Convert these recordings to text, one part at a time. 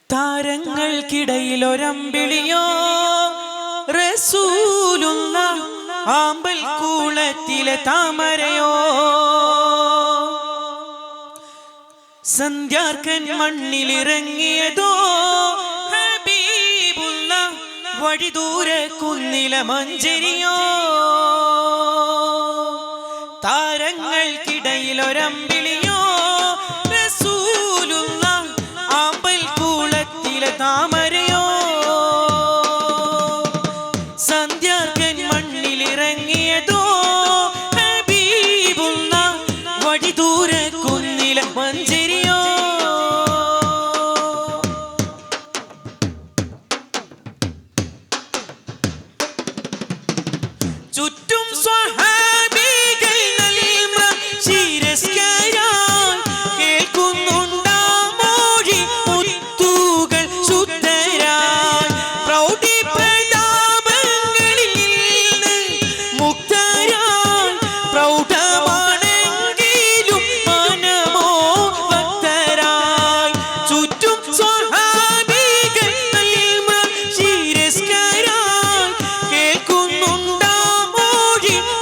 താരങ്ങൾക്കിടയിൽ ഒരമ്പിളിയോ റസൂലുള്ള ആമ്പൽ കൂളത്തിലെ താമരയോ സന്ധ്യാർക്കൻ മണ്ണിലിറങ്ങിയതോ ഹബീബുള്ള വഴിദൂരെ കുന്നിലെ മഞ്ചരിയോ താരങ്ങൾക്കിടയിൽ ഒരമ്പിളിയോ റസൂലുള്ള ആമ്പൽ കൂളത്തിലെ താമരയോ സന്ധ്യാർക്കൻ മണ്ണിലിറങ്ങിയതോ ഹബീബുള്ള വഴിദൂരെ കുന്നിലെ മഞ്ചരിയോ ചുറ്റും സ്വഹാബികൾ നൽമ്രം ശിരസ്കരായി കേൾക്കുന്നുണ്ടാ മൊഴി മുത്തുകൾ ശുദ്ധരായി പ്രൗഢി പ്രതാപങ്ങളിൽ നിന്ന് മുക്തരായി പ്രൗഢമാണെങ്കിലും മനമോ ഭക്തരായി ചുറ്റും സ്വഹാബികൾ നൽമ്രം ശിരസ്കരായി കേൾക്കുന്നുണ്ടാ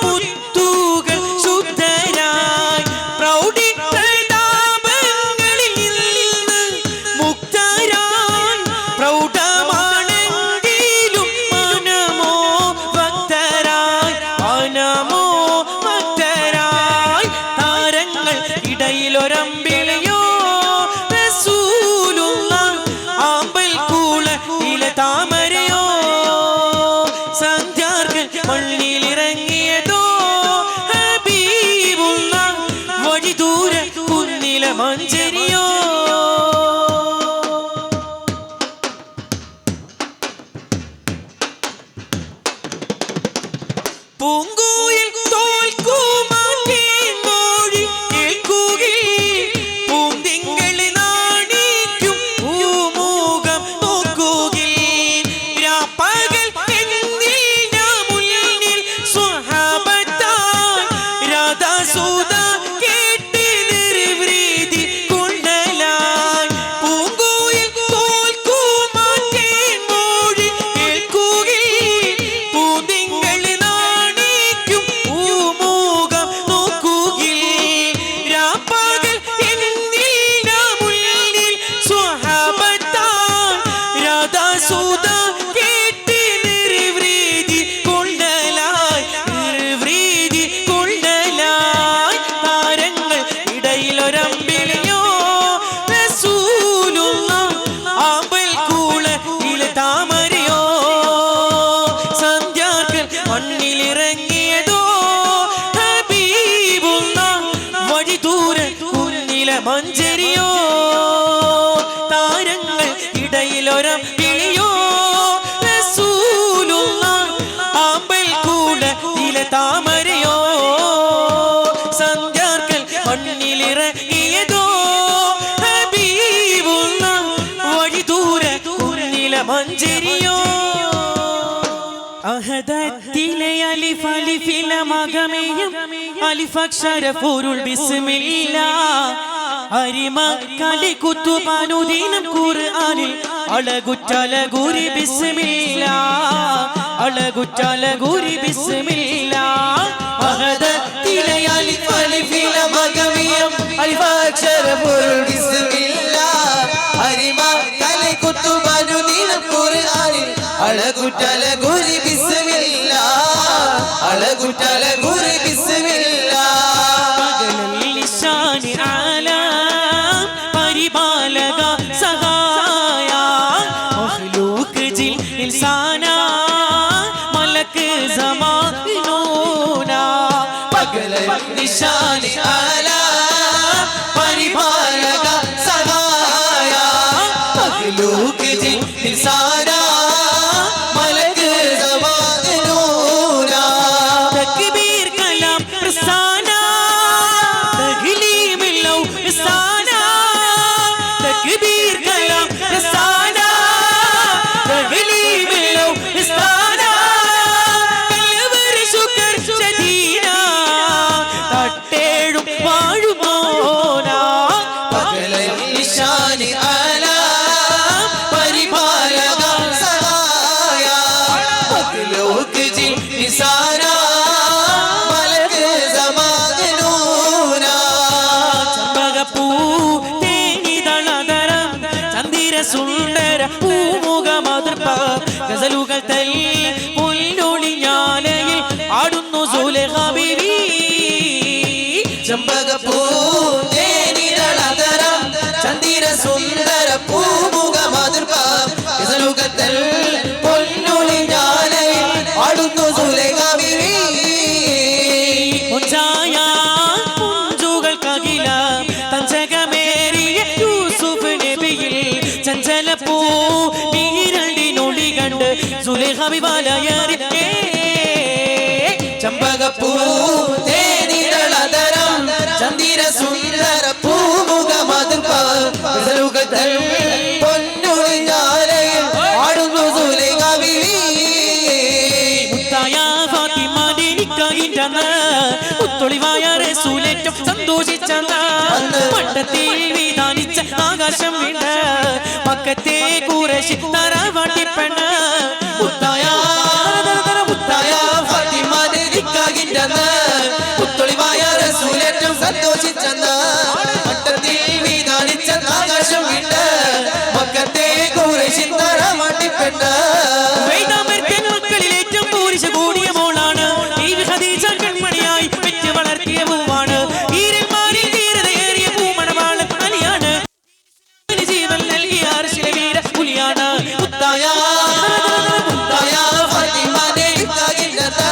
മുത്തുകൾ ശുദ്ധരായി പ്രൗഢി പ്രതാപങ്ങളിൽ നിന്ന് മുക്തരായി പ്രൗഢമാണെങ്കിലും മനമോ ഭക്തരായി താരങ്ങൾ ഇടയിലൊരമ്പിളിയോ റസൂലുള്ള ആമ്പൽ കൂളത്തിലെ താമരയോ സന്ധ്യാർക്കൻ മണ്ണിലിറങ്ങിയതോ ഹബീബുള്ള വഴിദൂരെ കുന്നിലെ മഞ്ചരിയോ പൂങ്കൂയിൽ തോൽക്കുമാറ്റേൻ മൊഴി കേൾക്കുകയിൽ പൂന്തിങ്കളി നാണിക്കും പൂമുഖം നോക്കുകയിൽ രാപ്പകൽ എന്നിൽ മുന്നിൽ സ്വഹാബത്താൽ രാധാസുധ കേട്ട് നിർവൃതി കൊണ്ടലായി പൂങ്കൂയിൽ തോൽക്കുമാറ്റേൻ മൊഴി കേൾക്കുകയിൽ പൂന്തിങ്കളി നാണിക്കും പൂമുഖം നോക്കുകയിൽ രാപ്പകൽ എന്നിൽ മുന്നിൽ സ്വഹാബത്താൽ രാധാസുധ കേട്ട് നിർവൃതി കൊണ്ടലായി താരങ്ങൾ ഇടയിലൊരമ്പിളിയോ റസൂലുള്ള ആമ്പൽ കൂളത്തിലെ താമരയോ സന്ധ്യാർക്കൻ മണ്ണിലിറങ്ങിയതോ ഹബീബുള്ള വഴിദൂരെ കുന്നിലെ മഞ്ചരിയോ താരങ്ങൾ ഇടയിലൊരമ്പിളിയോ റസൂലുള്ള ആമ്പൽ കൂളത്തിലെ താമരയോ സന്ധ്യാർക്കൻ മണ്ണിലിറങ്ങിയതോ ഹബീബുള്ള വഴിദൂരെ കുന്നിലെ മഞ്ചരിയോ അഹദത്തിലെ അലിഫ് അലിഫിലെ മകമേയം അലിഫക്ഷര പൊരുൾ ബിസ്മില്ലാ അരിമ കലി കുത്തുപാനുദീനം ഖുർആനിൽ അളകുറ്റലകുരി ബിസ്മില്ലാ അളകുറ്റലകുരി ബിസ്മില്ലാ അഹദത്തിലെ അലിഫ് അലിഫിലെ മകമേയം അലിഫക്ഷര പൊരുൾ ബിസ്മില്ലാ അരിമ കലി കുത്തുപാനുദീനം ഖുർആനിൽ അളകുറ്റലകുരി ബിസ്മില്ലാ അളകുറ്റലകുരി ബിസ്മില്ലാ ലിസാനി ആലാം പരിപാലക സഹായ മഖ്ലൂഖ് ജിൽ ഇൻസാന മലക് സമാനൂന പകൽ നിശാനി ആലാം പരിപാലക സഹായ മഖ്ലൂഖ് ജിൽ ഇൻസാന മലക് സമാനൂന തക്ബീർ കലാം സുന്ദര പൂമുഖ മാതൃപ്പ ഗസലുകൾ തല്ലി പുല്ലൊളിഞ്ഞാലയിൽ ആടുന്നു സുലൈഖ ബീവി ചെമ്പകപ്പൂ തേനിതളതരം ചന്ദിര സുന്ദര പൂമുഖ മാതൃപ്പ ഗസലുകൾ തല്ലി പുല്ലൊളിഞ്ഞാലയിൽ ആടുന്നു സുലൈഖ ബീവി മുഞ്ചുകൾക്കകില തഞ്ചകമേറിയ യൂസുഫ് നബിയിൽ ചഞ്ചലപ്പൂ നീരണ്ടിനൊളി കണ്ട് സുലൈഖ വിവാലയറി ചെമ്പകപ്പൂ തേനിതളതരം ചന്ദിര സുന്ദര പൂമുഖ മാതൃപ്പ ഗസലുകൾ തല്ലി പൊന്നൊളിഞ്ഞാലയിൽ ആടുന്നു സുലൈഖ ബീവി മുത്തായ ഫാത്തിമാന്റെ നിക്കാഹിന്റെന്ന് മുത്തൊളിവായ റസൂലേറ്റം സന്തോഷിച്ചെന്ന് മണ്ടത്തിൽ വിധാനിച്ച ആകാശം വീണ് മക്കത്തെ ഖുറൈശ് തറവാട്ടിപ്പെണ്ണ് മുത്തായ ഫാത്തിമാന്റെ നിക്കാഹിന്റെന്ന് മുത്തൊളിവായ റസൂലേറ്റം സന്തോഷിച്ചെന്ന് മട്ടത്തിൽ വിധാനിച്ച ആകാശം വിട്ട് മക്കത്തെ ഖുറൈശ് തറവാട്ടിപ്പെണ്ണ് മക്കളിൽ ഏറ്റവും പൂരിശ കൂടിയ മോളാണ് ബീവി ഖദീജ കൺമണിയായി പെറ്റ് വളർത്തിയ പൂവാണ് ഈരന്മാരിൽ ധീരതയേറിയ പൂമണവാള് അലിയാണ് ജീവൻ നൽകിയ അർശിലെ വീര പുലിയാണ് മുത്തായ ഫാത്തിമാന്റെ നിക്കാഹിന്റെന്ന്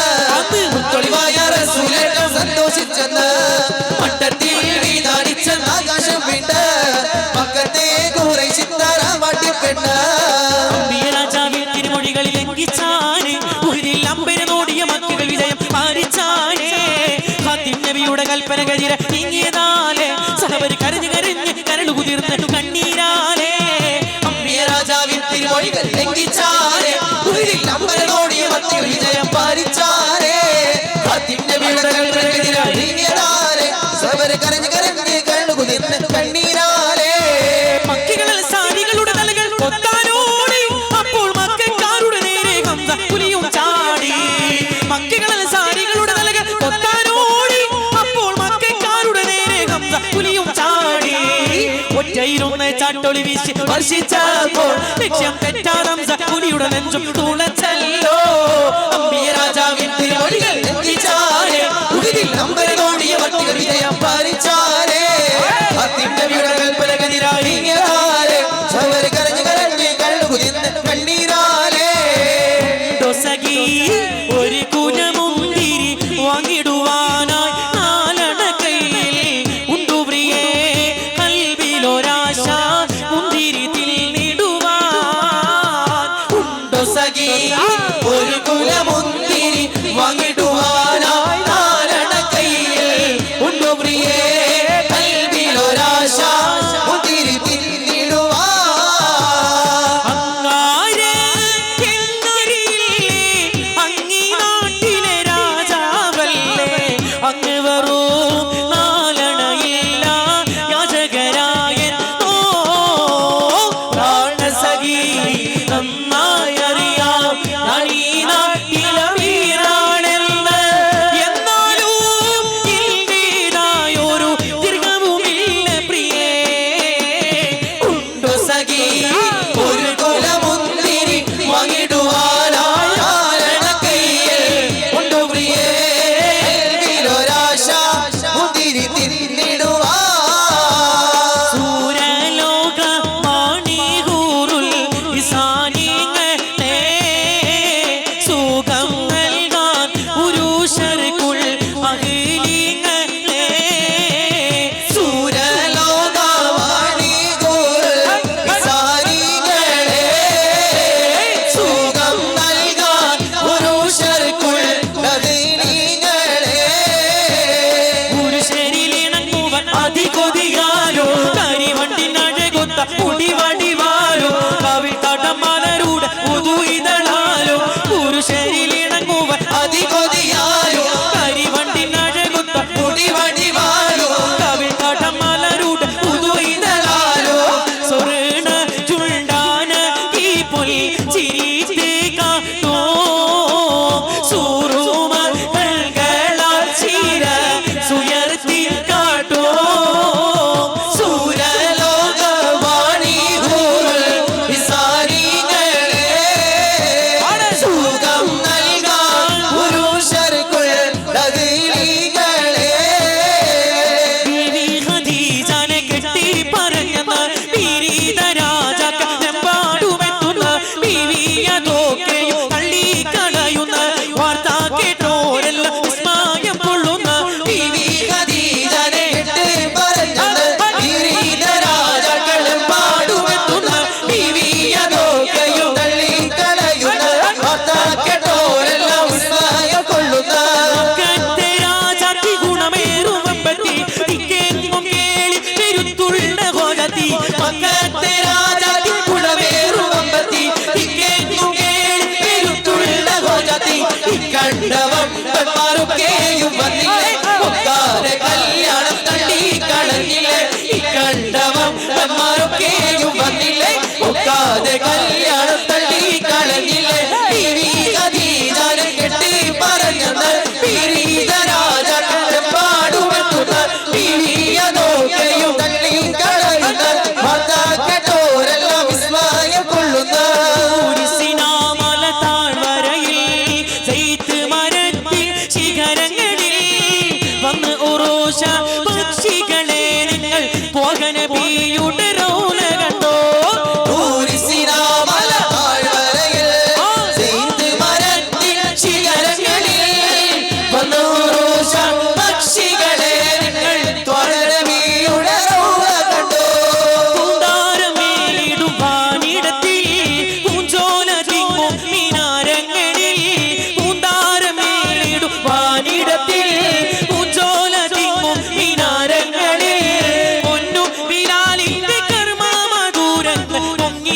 മുത്തൊളിവായ റസൂലേറ്റം സന്തോഷിച്ചെന്ന് മട്ടത്തിൽ വിധാനിച്ച ആകാശം വിട്ട് മക്കത്തെ ഖുറൈശ് തറവാട്ടിപ്പെണ്ണ് രാജാവിൻ തിരുമൊഴികളിൽ ലംഘിച്ചാണ് ഉഹദിൽ അമ്പരനോടിയ മക്കൾ വിജയം പാലിച്ചാണ് ഫാത്തിമ നബിയുടെ കൽപ്പന ഗതിര നീങ്ങിയതാലേ സഹബര് കരഞ്ഞു കരഞ്ഞ് കരളു കുതിർന്നിട്ടു കണ്ണീരാലേ രാജാവിൻ തിരുമൊഴികൾ ലംഘിച്ചാലേ ഉഹദിൽ അമ്പരനോടിയ മക്കൾ വിജയം പാലിച്ചാലേ ഫാത്തിമ നബിയുടെ കൽപ്പന ഗതിര നീങ്ങിയതാലേ സഹബര് കരഞ്ഞു കരഞ്ഞ് കരളു കുതിർന്ന് കണ്ണീരാലേ മക്കളിൽ സാരികളുടെ തലകൾ കൊത്താനോടി അപ്പോൾ മക്കാരുടെ നേരെ ഹംസ പുലിയും ചാടി മക്കളിൽ സാരികളുടെ തലകൾ കൊത്താനോടി അപ്പോൾ മക്കാരുടെ നേരെ ഹംസ പുലിയും ചാടി ഒറ്റയിരുന്ന് ചാട്ടൊളി വീശി വർഷിച്ചപ്പോൾ ലക്ഷ്യം തെറ്റാതെ ഹംസ പുലിയുടെ നെഞ്ചും തുളച്ചല്ലോ അമ്പിയ രാജാവിൻ തിരുമൊഴികൾ ലംഘിച്ചാലേ ഉഹദിൽ അമ്പരനോടിയ മക്കൾ വിജയം പാലിച്ചാലേ ഫാത്തിമ നബിയുടെ കൽപ്പന ഗതിരായിങ്ങാലേ സഹബര് കരഞ്ഞു കരഞ്ഞ് കരളു കുതിർന്ന് കണ്ണീരാലേ ദോസകി ഒരു കുനമുന്തിരി വാങ്ങിടുവാനായി നാലണ കയ്യിൽ ഉണ്ടു പ്രിയേ കൽവിലൊരാശ മുന്തിരി തിന്നിടുവാൻ ഉണ്ടോ സഖി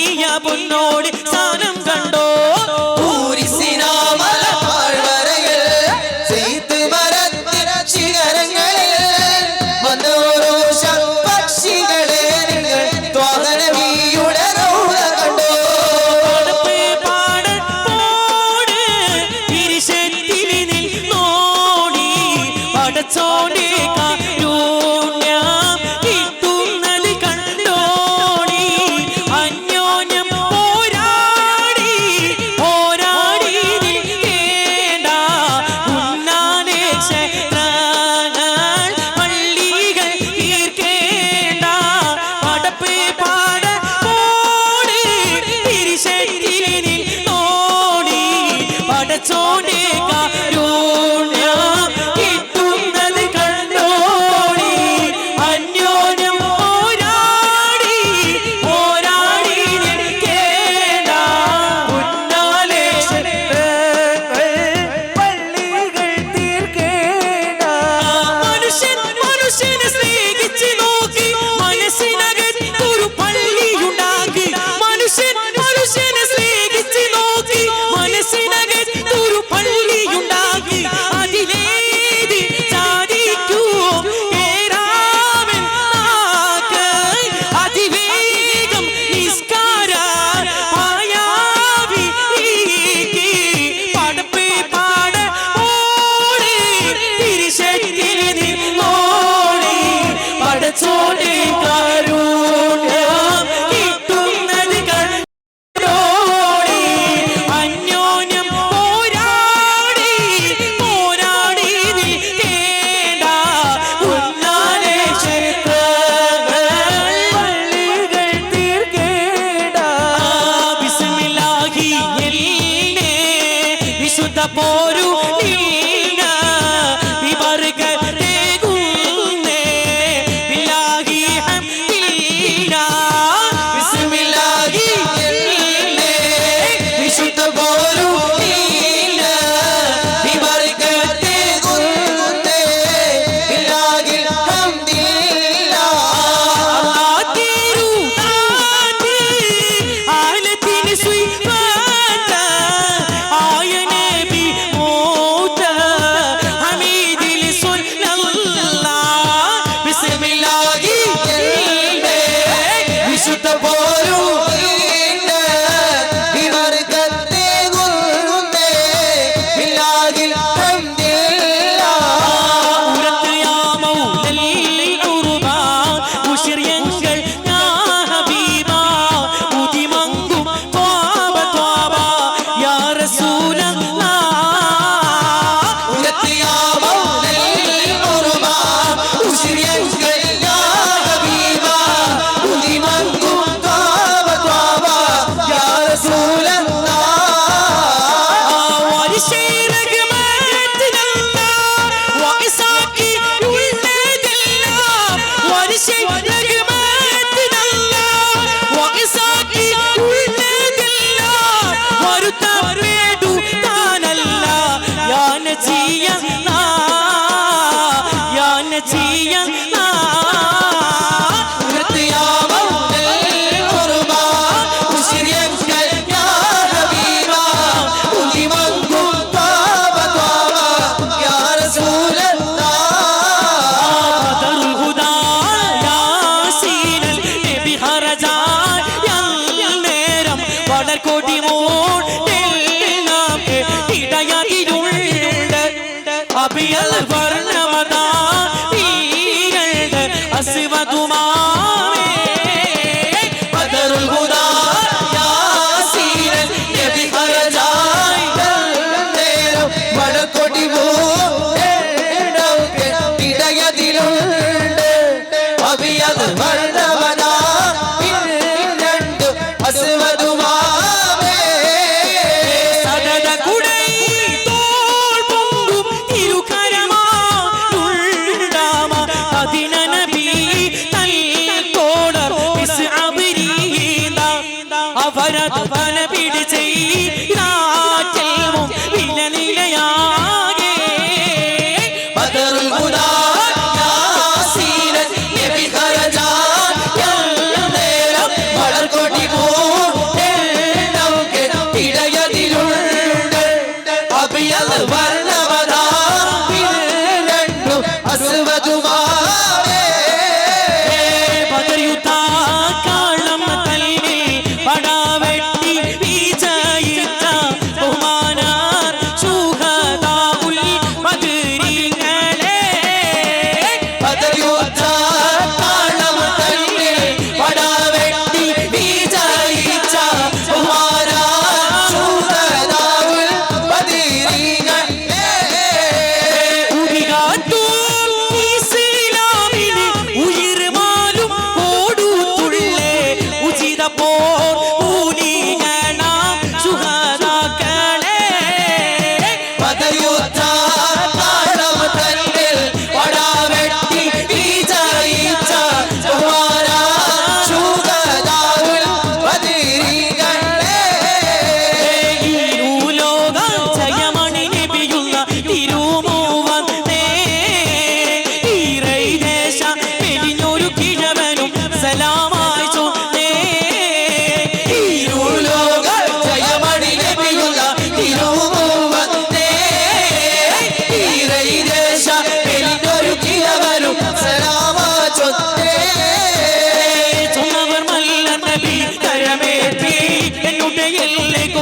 പൊങ്ങിയ പൊന്നോടി സ്ഥാനം കണ്ടോ ഊരിസിനാമല താഴ്വരയിൽ ചെയ്ത് മരത്തിന ശിഖരങ്ങളിൽ വന്നോരോ പക്ഷികളെ നിങ്ങൾ ത്വാഗനബിയുടെ റൗള കണ്ടോ പടച്ചോന്റെ കാരുണ്യം കിട്ടുന്നത് കണ്ടോടി അന്യോന്യം പോരാടി പോരാടി നിൽക്കേണ്ട ഉന്നാനെ ക്ഷേത്രങ്ങൾ പള്ളികൾ തീർക്കേണ്ട പടപ്പ് പാടോട് തിരിശത്തിൽ നിന്നോടി പടച്ചോന്റെ കാരുണ്യം കിട്ടുന്നത് കണ്ടോടി അന്യോന്യം പോരാടി പോരാടി നിൽക്കേണ്ട ഉന്നാലെ പള്ളികൾ തീർക്കേണ്ട മനുഷ്യനെ സ്നേഹിച്ച് നോക്കി മനസ്സിനകത്തൊരു പള്ളിയുണ്ടാക്കി മനുഷ്യനെ സ്നേഹിച്ച് നോക്കി മനസ്സിനകത്തൊരു പള്ളിയുണ്ടാക്കി അതിലേത് സാധിക്കൂ കേറാവൻ നാക്ക് അതിവേഗം നിസ്കാര പായാവി പടപ്പ് പാട ഓടി തിരിശത്തിൽ നിന്നോടി പടച്ചോടെ കാരുണ്യം കിട്ടുന്നത് കണ്ടോടി അന്യോന്യം പോരാടി പോരാടി നിൽക്കേണ്ട ഉന്നാലെ ക്ഷേത്രങ്ങൾ പള്ളികൾ തീർക്കേണ്ട ബിസ്മില്ലാഹി എന്നെ വിശുദ്ധ പോരു ബില്ലാഹി ഹംദില്ലാ ബിസ്മില്ലാഹി എന്നെ വിശുദ്ധ പോരുന്നില്ല വിബർക്കത്തെ ഗുരുന്നേ ബില്ലാഹി ഹംദില്ലാ ബിസ്മില്ലാഹി എന്നെ വിശുദ്ധ പോരുന്നില്ല വിബർക്കത്തെ ഗുരുന്നേ ബില്ലാഹി ഹംദില്ലാ അഭിയൽ വർണ്ണമതാ വീരളുടെ അസിവതുമാമേ ബദറുൽ ഹുദാ യാസീൻ നബി ഹറജായി നേരം വടക്കൊടി മൂടൊക്കെ ഇടയതിലുണ്ട് അഭിയൽ വർണ്ണമതാ രണ്ട് അസ്വദുമാമേ സദദ കുടൈ തോൾ പൊങ്കും തിരുകരമാ ഉൾഡാമ അതിന നബി തൽക്കോടർ ഇസ്അബ്രീദ അവരത് പന പിടിച്ചേ രാറ്റൽമും വിലനിലയാകെ ബദറുൽ ഹുദാ യാസീൻ നബി ഹറജായി നേരം വടക്കൊടി മൂടൊക്കെ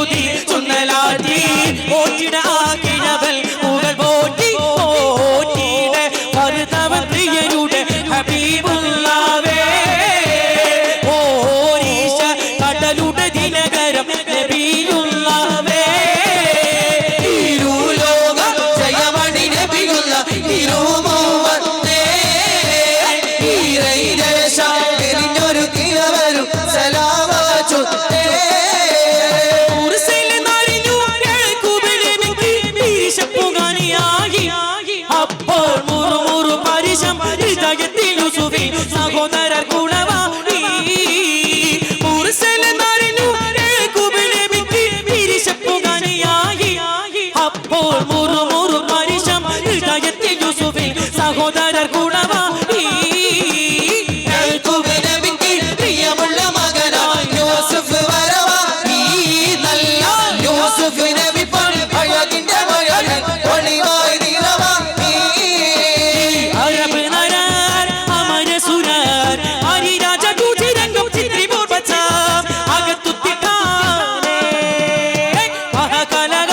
കൊതി ചുന്നലാറ്റി ഓട്ടിട ആകിഴവൽ മുകൾ പോറ്റി ഓട്ടിട ഭർത്തവ പ്രിയരുടെ ഹബീബുല്ലാവേ ഓരീശ കടലുടെ ദിനകരം നബിയുല്ലാവേ ഇരുലോക ജയമണി നബിയുള്ള ഇരുമുവത്തേ ഈരൈദേശ എരിഞ്ഞൊരു കിഴവരും സലാമച്ചുത്തേ അപ്പോൾ മുറുമുറു പരിശം ഹൃദയത്തിൽ യൂസുഫി സഹോദരർ ഗുണവാണി മുർസലനാരിനു കുബിലമിക്ക് വിരിശപ്പുകാനിയായി അപ്പോൾ മുറുമുറു പരിശം ഹൃദയത്തിൽ യൂസുഫി സഹോദരർ ഗുണവാണി കുബിലമിക്ക് പ്രിയമുള്ള മകനായി യൂസുഫ് വരവാ ഈ നല്ല യൂസുഫ് നബി അഴകിന്റെ മഴകൻ ഒളിവായി നിറവാ അറബ് നരാർ അമര സുരാർ ഹരിരാജ കൂച്ചിരംഗം ചിത്രിപൂർ പച്ച അകത്തുത്തിട്ടാനേ മഹാകലക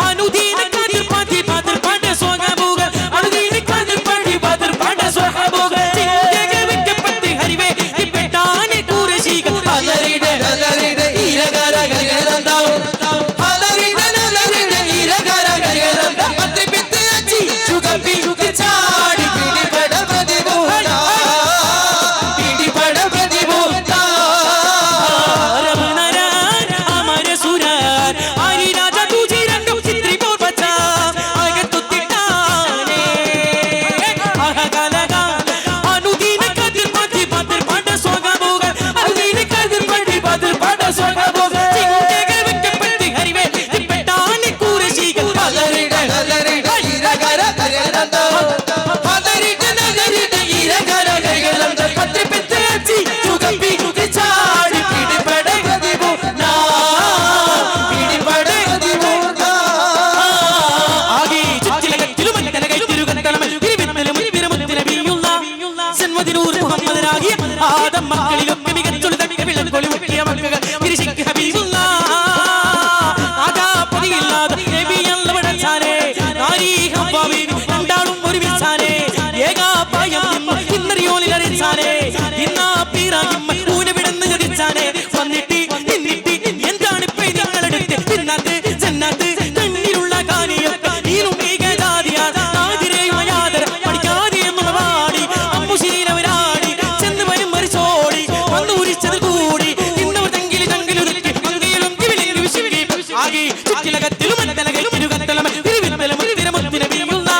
അനുദീന കതിർ പതി പതിർ പട സ്വഹബുക അനുദീന കതിർ പതി പതിർ പട സ്വഹബുക ചിന്തക വിക്കപ്പത്തി ഹരിവേ ഇപ്പെട്ടാനെ കൂരശീക അലറിടെ അലറിടെ ഇരകര ഗഗനന്ദം അലറിടെ അലറിടെ ഇരകര ഗഗനന്ദം പത്തി പിത്തി അച്ചി ചുഗപ്പി ചാടി പിടിപെട പ്രതിഭൂത പിടിപെട പ്രതിഭൂത അറബ് നരാർ അമര സുരാർ ഹരിരാജ കൂച്ചിരംഗം ചിത്രിപൂർ പച്ച അകത്തുത്തിട്ടാനേ മഹാകലക അനുദീന കതിർ പതി പതിർ പട സ്വഹബുക അനുദീന കതിർ പതി പതിർ പട സ്വഹബുക ചിന്തക വിക്കപ്പത്തി ഹരിവേ ഇപ്പെട്ടാനെ കൂരശീക അലറിടെ അലറിടെ ഇരകര ഗഗനന്ദം അലറിടെ അലറിടെ ഇരകര ഗഗനന്ദം പത്തി പിത്തി അച്ചി ചുഗപ്പി ചാടി പിടിപെട പ്രതിഭൂത പിടിപെട പ്രതിഭൂത ആകെ ചുറ്റിലകത്തിലും അനകനകൈ തിരുകത്തലം തിരുവിത്തലും തിരുമുത്തി നബിയുള്ള സന്മദിനൂർ മുഹമ്മദനാകിയ ആദം മക്കളിലൊക്കെ മികച്ചൊരു തക്ക വിളക്കൊളി മുക്കിയ മക്കൾ തിരിശിക്ക് ഹബീബുള്ള ആകാപതിയില്ലാതെ നബിയല്ല വടച്ചാലേ നാരീ ഹവ്വാ ബീവി രണ്ടാളും ഒരുമിച്ചാലേ ഏകാപായം ഇന്നറിയോലിൽ അറിയിച്ചാലേ ഇന്നാ പീറായും ഊനവിടന്ന് ചതിച്ചാലേ വന്നിട്ട് നിന്നിട്ട് എന്താണ് ഇപ്പൊ നിങ്ങളെടുത്ത് തിന്നാത്ത് ചെന്നാത്ത് കണ്ണിലുള്ള കാനിയൊക്കെ നീലും ഏകജാതിയാതിരയുമയാതര പഠിക്കാതെ എന്നുള്ള പാടി അമ്മുശീലവരാടി ചെന്ന് വരും മരിച്ചോടി വന്നു ഉരിച്ചത് കൂടി ഇന്നവർ തങ്കിലി തങ്കിലുതുക്കി മങ്കയിലും കിവിളിൽ വിശുകി ആകെ ചുറ്റിലകത്തിലും അനകലകലും ഇരുകത്തലം തിരുവിത്തലും തിരുമുത്തി നബിയുള്ള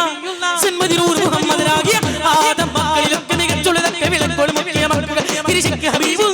സന്മദിനൂർ മുഹമ്മദനാകിയ ആദം മക്കളിലൊക്കെ മികച്ചുള്ളതൊക്കെ വിളക്കോട് മുക്കിയ മക്കൾ തിരിശിക്ക് ഹബീബുള്ള